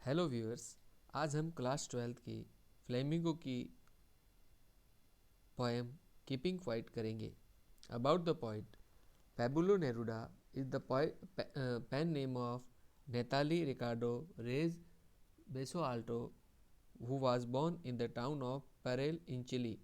Hello viewers, आज हम class 12th की फ्लेमिंगो की पोएम कीपिंग क्वाइट करेंगे। About the poet, Pablo Neruda is the pen name of Natali Ricardo Reyes Besoalto, who was born in the town of Parel in Chile.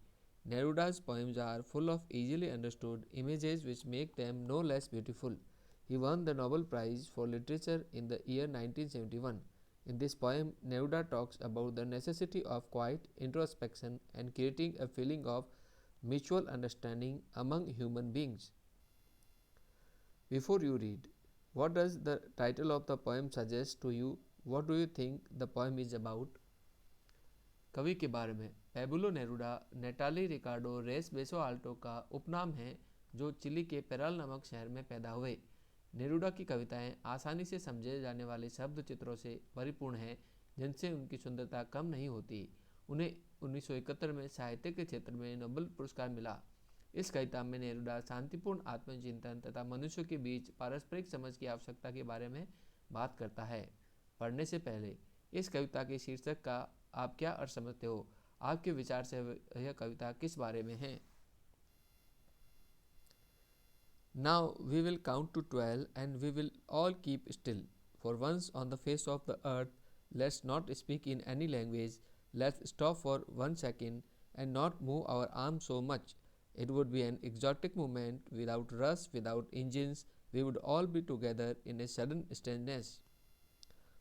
Neruda's poems are full of easily understood images which make them no less beautiful. He won the Nobel Prize for Literature in the year 1971. In this poem, Neruda talks about the necessity of quiet introspection and creating a feeling of mutual understanding among human beings. Before you read, what does the title of the poem suggest to you? What do you think the poem is about? कवि के बारे में पेबुलो Neruda नेटाली रिकार्डो race बेसो Alto का उपनाम है, जो chilli के पेराल नामक शहर में पैदा हुए। नेरुडा की कविताएं आसानी से समझे जाने वाले शब्द चित्रों से परिपूर्ण हैं, जिनसे उनकी सुंदरता कम नहीं होती। उन्हें 1971 में साहित्य के क्षेत्र में नोबेल पुरस्कार मिला। इस कविता में नेरुडा शांतिपूर्ण आत्मचिंतन तथा मनुष्य के बीच पारस्परिक समझ की आवश्यकता के बारे में बात करता है। पढ़ने से पहले इस कविता के शीर्षक का आप क्या अर्थ समझते हो? आपके विचार से यह कविता किस बारे में है? Now we will count to 12 and we will all keep still. For once on the face of the earth, let's not speak in any language. Let's stop for 1 second and not move our arms so much. It would be an exotic moment without rush, without engines. We would all be together in a sudden stillness.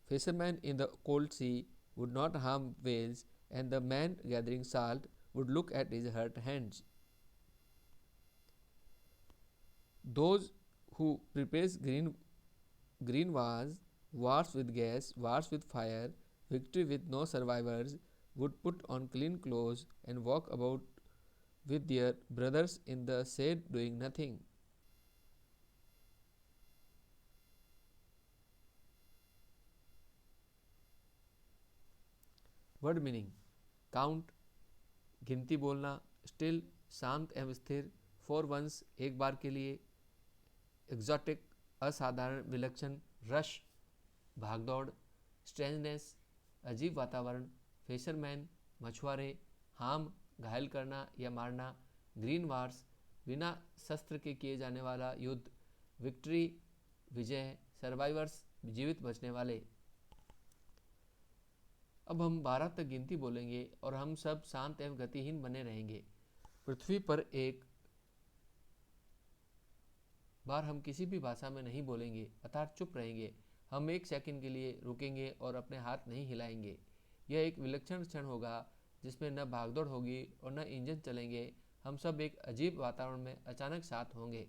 Fishermen in the cold sea would not harm whales, and the man gathering salt would look at his hurt hands. Those who prepares green wars with gas, wars with fire, victory with no survivors, would put on clean clothes and walk about with their brothers in the shade doing nothing. Word meaning: count गिनती बोलना, still शांत एवं स्थिर, for once एक बार के लिए, exotic असाधारण विलक्षण, रश भागदौड़, स्ट्रेंजनेस अजीब वातावरण, फिशरमैन मछुआरे, हार्म घायल करना या मारना, ग्रीन वार्स बिना शस्त्र के किए जाने वाला युद्ध, विक्ट्री विजय, सर्वाइवर्स जीवित बचने वाले। अब हम 12 तक गिनती बोलेंगे और हम सब शांत एवं गतिहीन बने रहेंगे। पृथ्वी पर एक बार हम किसी भी भाषा में नहीं बोलेंगे, अर्थात चुप रहेंगे। हम 1 सेकंड के लिए रुकेंगे और अपने हाथ नहीं हिलाएंगे। यह एक विलक्षण क्षण होगा जिसमें न भागदौड़ होगी और न इंजन चलेंगे। हम सब एक अजीब वातावरण में अचानक साथ होंगे।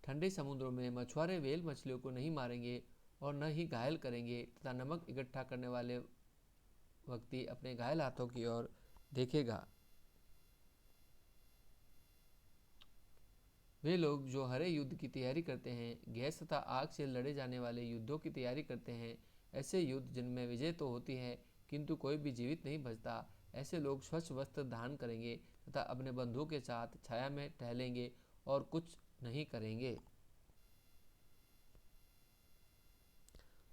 ठंडे समुद्रों में मछुआरे व्हेल मछलियों को नहीं मारेंगे और न ही घायल करेंगे तथा नमक इकट्ठा करने वाले व्यक्ति अपने घायल हाथों की ओर देखेगा। वे लोग जो हरे युद्ध की तैयारी करते हैं, गैस तथा आग से लड़े जाने वाले युद्धों की तैयारी करते हैं, ऐसे युद्ध जिनमें विजय तो होती है किंतु कोई भी जीवित नहीं बचता, ऐसे लोग स्वच्छ वस्त्र धारण करेंगे तथा अपने बंधुओं के साथ छाया में टहलेंगे और कुछ नहीं करेंगे।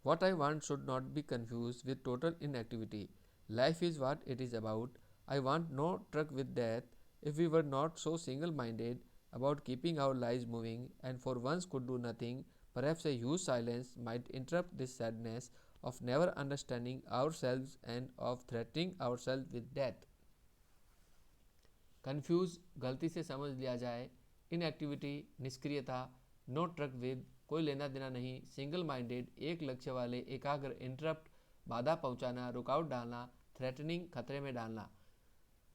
What I want should not be confused with total inactivity. Life is what it is about. I want no truck with death. If we were not so single-minded about keeping our lives moving and for once could do nothing, perhaps a huge silence might interrupt this sadness of never understanding ourselves and of threatening ourselves with death. Confuse गलती से समझ लिया जाए, inactivity निष्क्रियता, no truck with कोई लेना देना नहीं, सिंगल माइंडेड एक लक्ष्य वाले, एकाग्र इंटरप्ट बाधा पहुंचाना, रुकावट डालना, थ्रेटनिंग खतरे में डालना।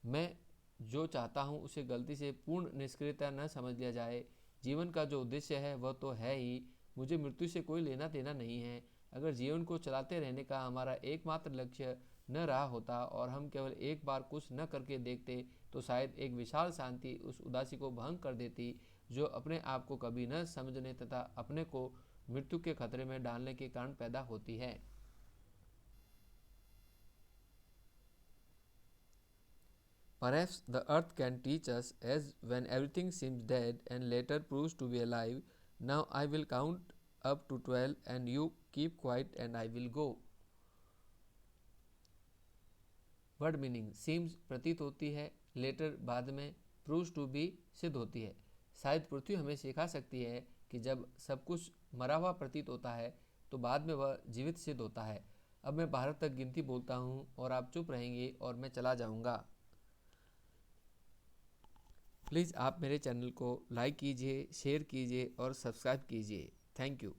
मैं जो चाहता हूं उसे गलती से पूर्ण निष्क्रियता न समझ लिया जाए। जीवन का जो उद्देश्य है वह तो है ही, मुझे मृत्यु से कोई लेना देना नहीं है। अगर जीवन को चलाते रहने का हमारा एकमात्र लक्ष्य न रहा होता और हम केवल एक बार कुछ न करके देखते, तो शायद एक विशाल शांति उस उदासी को भंग कर देती जो अपने आप को कभी न समझने तथा अपने को मृत्यु के खतरे में डालने के कारण पैदा होती है। Perhaps the earth can teach us as when everything seems dead and later proves to be alive. Now I will count up to 12 and you keep quiet and I will go. Word meaning seems प्रतीत होती है, letter बाद में, proves to be सिद्ध होती है। शायद पृथ्वी हमें सिखा सकती है कि जब सब कुछ मरा हुआ प्रतीत होता है तो बाद में वह जीवित सिद्ध होता है। अब मैं 12 तक गिनती बोलता हूँ और आप चुप रहेंगे और मैं चला जाऊँगा। प्लीज़ आप मेरे चैनल को लाइक कीजिए, शेयर कीजिए और सब्सक्राइब कीजिए। Thank you.